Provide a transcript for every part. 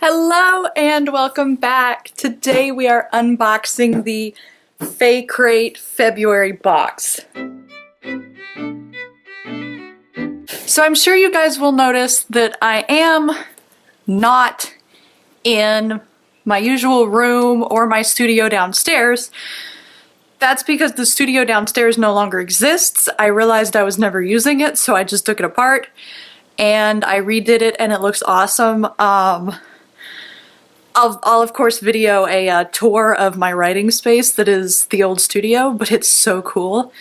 Hello and welcome back. Today we are unboxing the Faecrate February box. So I'm sure you guys will notice that I am not in my usual room or my studio downstairs. That's because the studio downstairs no longer exists. I realized I was never using it, so I just took it apart and I redid it and it looks awesome. I'll of course video a tour of my writing space that is the old studio, but it's so cool.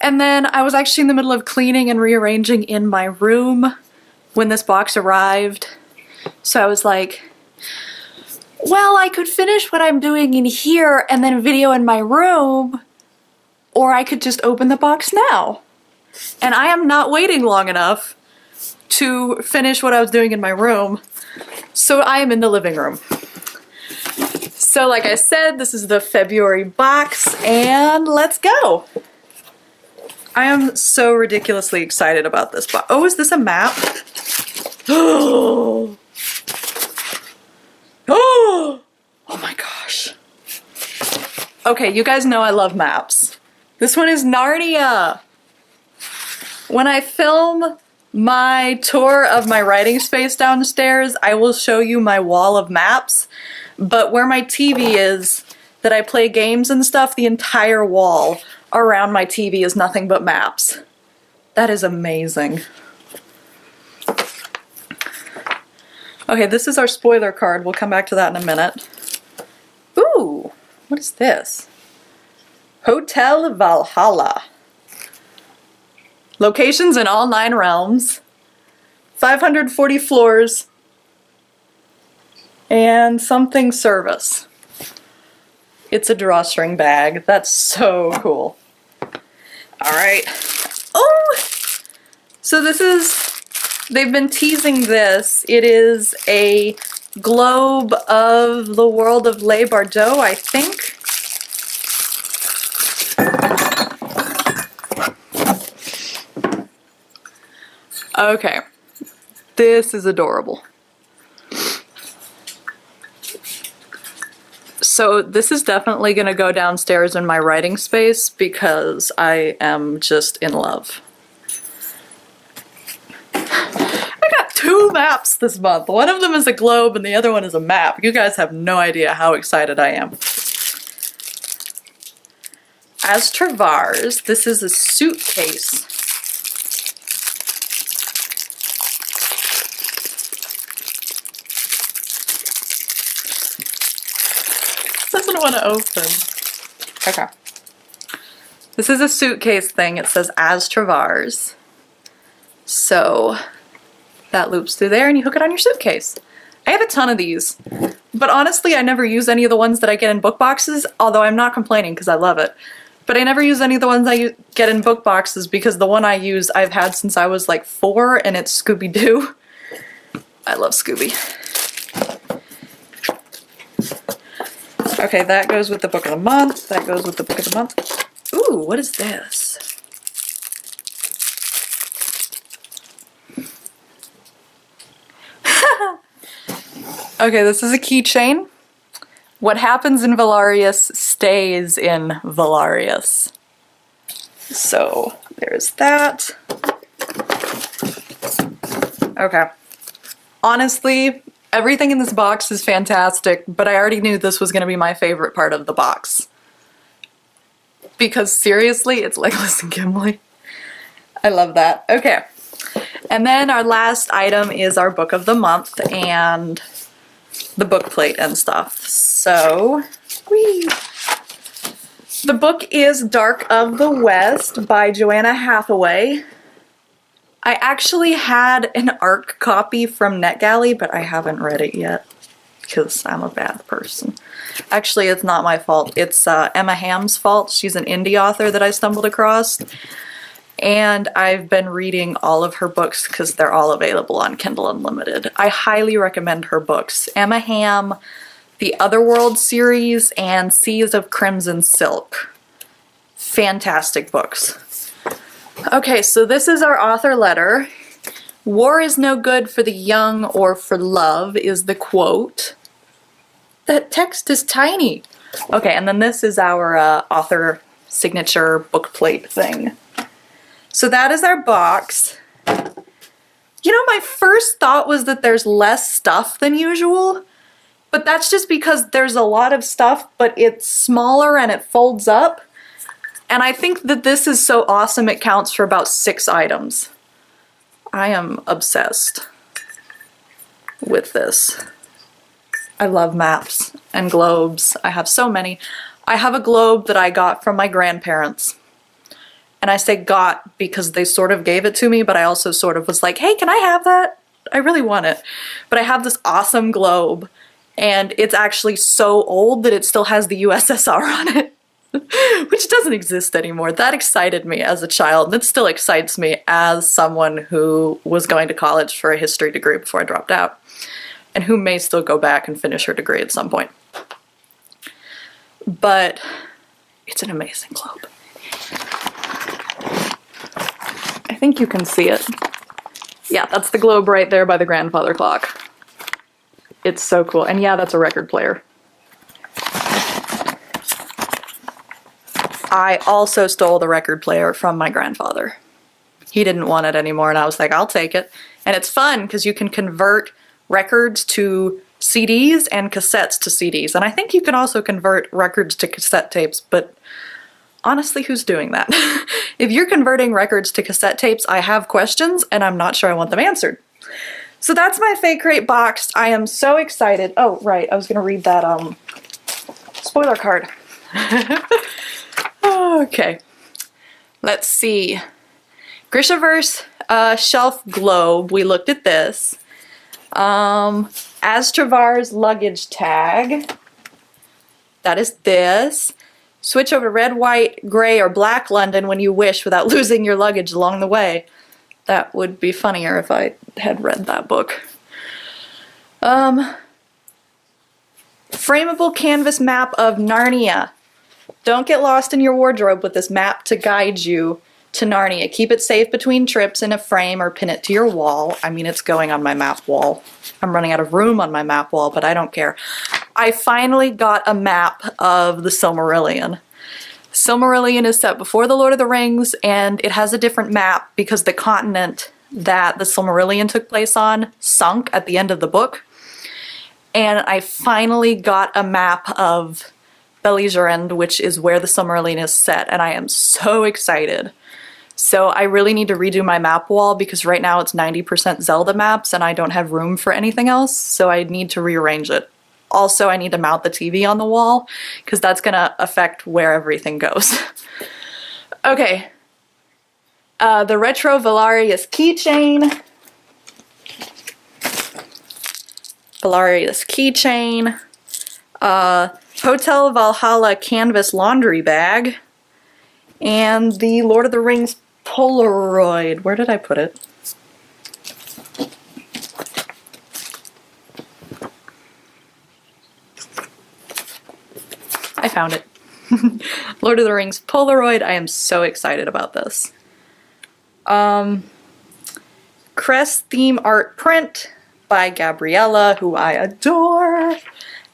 And then I was actually in the middle of cleaning and rearranging in my room when this box arrived. So I was like, well, I could finish what I'm doing in here and then video in my room, or I could just open the box now. And I am not waiting long enough to finish what I was doing in my room. So I am in the living room. So like I said, this is the February box and let's go. I am so ridiculously excited about this box. Oh, is this a map? Oh, oh my gosh. Okay, you guys know I love maps. This one is Narnia. When I film my tour of my writing space downstairs, I will show you my wall of maps, but where my TV is, that I play games and stuff, the entire wall around my TV is nothing but maps. That is amazing. Okay, this is our spoiler card. We'll come back to that in a minute. Ooh, what is this? Hotel Valhalla. Locations in all 9 realms, 540 floors, and something service. It's a drawstring bag. That's so cool. All right. Oh! So this is, they've been teasing this. It is a globe of the world of Les Bardeaux, I think. Okay, this is adorable. So this is definitely going to go downstairs in my writing space because I am just in love. I got 2 maps this month. One of them is a globe and the other one is a map. You guys have no idea how excited I am. As Travars, this is a suitcase. Doesn't want to open. Okay. This is a suitcase thing. It says As Travars. So that loops through there and you hook it on your suitcase. I have a ton of these, but honestly I never use any of the ones that I get in book boxes, although I'm not complaining because I love it. But I never use any of the ones I get in book boxes because the one I use I've had since I was like 4 and it's Scooby-Doo. I love Scooby. Okay, that goes with the book of the month. That goes with the book of the month. Ooh, what is this? Okay, this is a keychain. What happens in Valarius stays in Valarius. So, there's that. Okay. Honestly, everything in this box is fantastic, but I already knew this was going to be my favorite part of the box. Because seriously, it's Legolas and Gimli. I love that. Okay. And then our last item is our book of the month and the book plate and stuff. So, whee! The book is Dark of the West by Joanna Hathaway. I actually had an ARC copy from NetGalley, but I haven't read it yet because I'm a bad person. Actually, it's not my fault. It's Emma Hamm's fault. She's an indie author that I stumbled across. And I've been reading all of her books because they're all available on Kindle Unlimited. I highly recommend her books. Emma Hamm, the Otherworld series, and Seas of Crimson Silk. Fantastic books. Okay, so this is our author letter. "War is no good for the young or for love," is the quote. That text is tiny. Okay, and then this is our author signature book plate thing. So that is our box. You know, my first thought was that there's less stuff than usual, but that's just because there's a lot of stuff, but it's smaller and it folds up. And I think that this is so awesome it counts for about 6 items. I am obsessed with this. I love maps and globes. I have so many. I have a globe that I got from my grandparents. And I say got because they sort of gave it to me, but I also sort of was like, hey, can I have that? I really want it. But I have this awesome globe, and it's actually so old that it still has the USSR on it, which doesn't exist anymore. That excited me as a child, and it still excites me as someone who was going to college for a history degree before I dropped out, and who may still go back and finish her degree at some point. But it's an amazing globe. I think you can see it. Yeah, that's the globe right there by the grandfather clock. It's so cool. And yeah, that's a record player. I also stole the record player from my grandfather. He didn't want it anymore, and I was like, I'll take it. And it's fun because you can convert records to CDs and cassettes to CDs. And I think you can also convert records to cassette tapes, but honestly, who's doing that? If you're converting records to cassette tapes, I have questions, and I'm not sure I want them answered. So that's my Faecrate box. I am so excited. Oh, right, I was going to read that spoiler card. Okay, let's see. Grishaverse shelf globe. We looked at this. Astravar's luggage tag. That is this. Switch over to red, white, gray, or black London when you wish without losing your luggage along the way. That would be funnier if I had read that book. Frameable canvas map of Narnia. Don't get lost in your wardrobe with this map to guide you to Narnia. Keep it safe between trips in a frame or pin it to your wall. I mean, it's going on my map wall. I'm running out of room on my map wall, but I don't care. I finally got a map of the Silmarillion. Silmarillion is set before The Lord of the Rings, and it has a different map because the continent that the Silmarillion took place on sunk at the end of the book. And I finally got a map of Belligerend, which is where the Silmarillion is set, and I am so excited. So I really need to redo my map wall because right now it's 90% Zelda maps and I don't have room for anything else, so I need to rearrange it. Also, I need to mount the TV on the wall because that's going to affect where everything goes. Okay. The Retro Valarius keychain. Valarius keychain. Hotel Valhalla canvas laundry bag. And the Lord of the Rings Polaroid. Where did I put it? I found it. Lord of the Rings Polaroid. I am so excited about this. Crest theme art print by Gabriella, who I adore.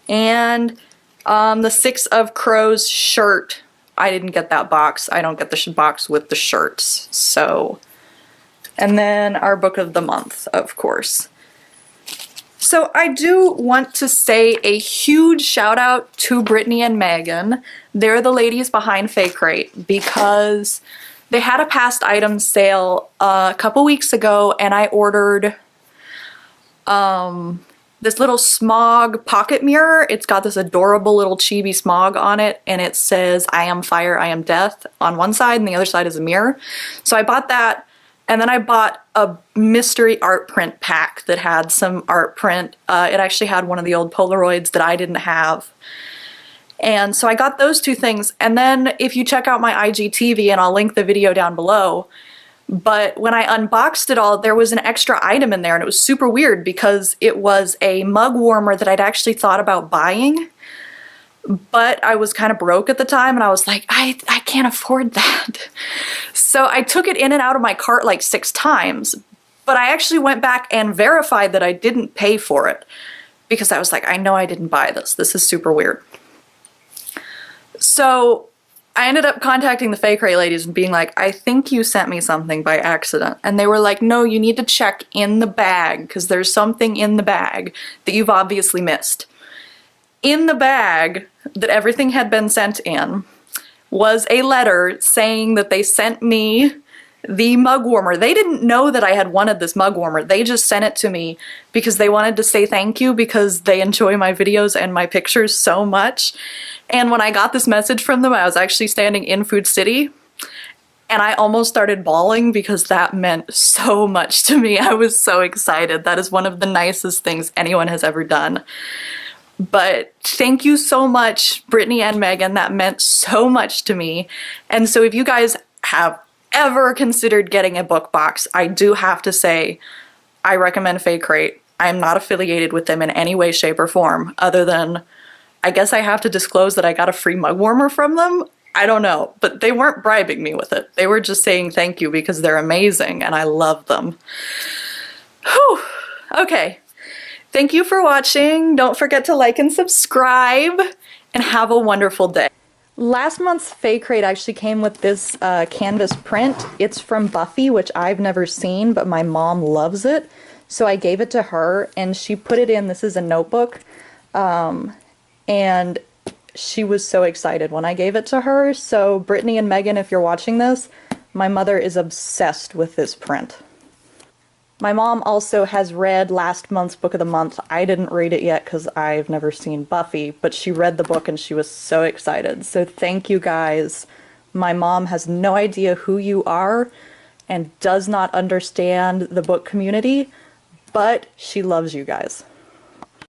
And the Six of Crows shirt. I didn't get that box. I don't get the box with the shirts. So, and then our book of the month, of course. So I do want to say a huge shout out to Brittany and Megan. They're the ladies behind Faecrate because they had a past item sale a couple weeks ago, and I ordered this little smog pocket mirror. It's got this adorable little chibi smog on it, and it says, "I am fire, I am death" on one side, and the other side is a mirror. So I bought that, and then I bought a mystery art print pack that had some art print. It actually had one of the old Polaroids that I didn't have. And so I got those two things, and then if you check out my IGTV, and I'll link the video down below, but when I unboxed it all, there was an extra item in there, and it was super weird because it was a mug warmer that I'd actually thought about buying, but I was kind of broke at the time, and I was like, I can't afford that. So I took it in and out of my cart like 6 times, But I actually went back and verified that I didn't pay for it because I was like, I know I didn't buy this. This is super weird. So I ended up contacting the Faecrate ladies and being like, I think you sent me something by accident. And they were like, no, you need to check in the bag because there's something in the bag that you've obviously missed. In the bag that everything had been sent in was a letter saying that they sent me the mug warmer. They didn't know that I had wanted this mug warmer. They just sent it to me because they wanted to say thank you because they enjoy my videos and my pictures so much. And when I got this message from them, I was actually standing in Food City and I almost started bawling because that meant so much to me. I was so excited. That is one of the nicest things anyone has ever done. But thank you so much, Brittany and Megan. That meant so much to me. And so if you guys have ever considered getting a book box, I do have to say I recommend Faecrate. I'm not affiliated with them in any way, shape, or form other than I guess I have to disclose that I got a free mug warmer from them. I don't know, but they weren't bribing me with it. They were just saying thank you because they're amazing and I love them. Whew. Okay. Thank you for watching. Don't forget to like and subscribe and have a wonderful day. Last month's Faecrate actually came with this canvas print. It's from Buffy, which I've never seen, but my mom loves it. So I gave it to her and she put it in, this is a notebook, and she was so excited when I gave it to her. So Brittany and Megan, if you're watching this, my mother is obsessed with this print. My mom also has read last month's book of the month. I didn't read it yet because I've never seen Buffy, but she read the book and she was so excited. So thank you guys. My mom has no idea who you are and does not understand the book community, but she loves you guys.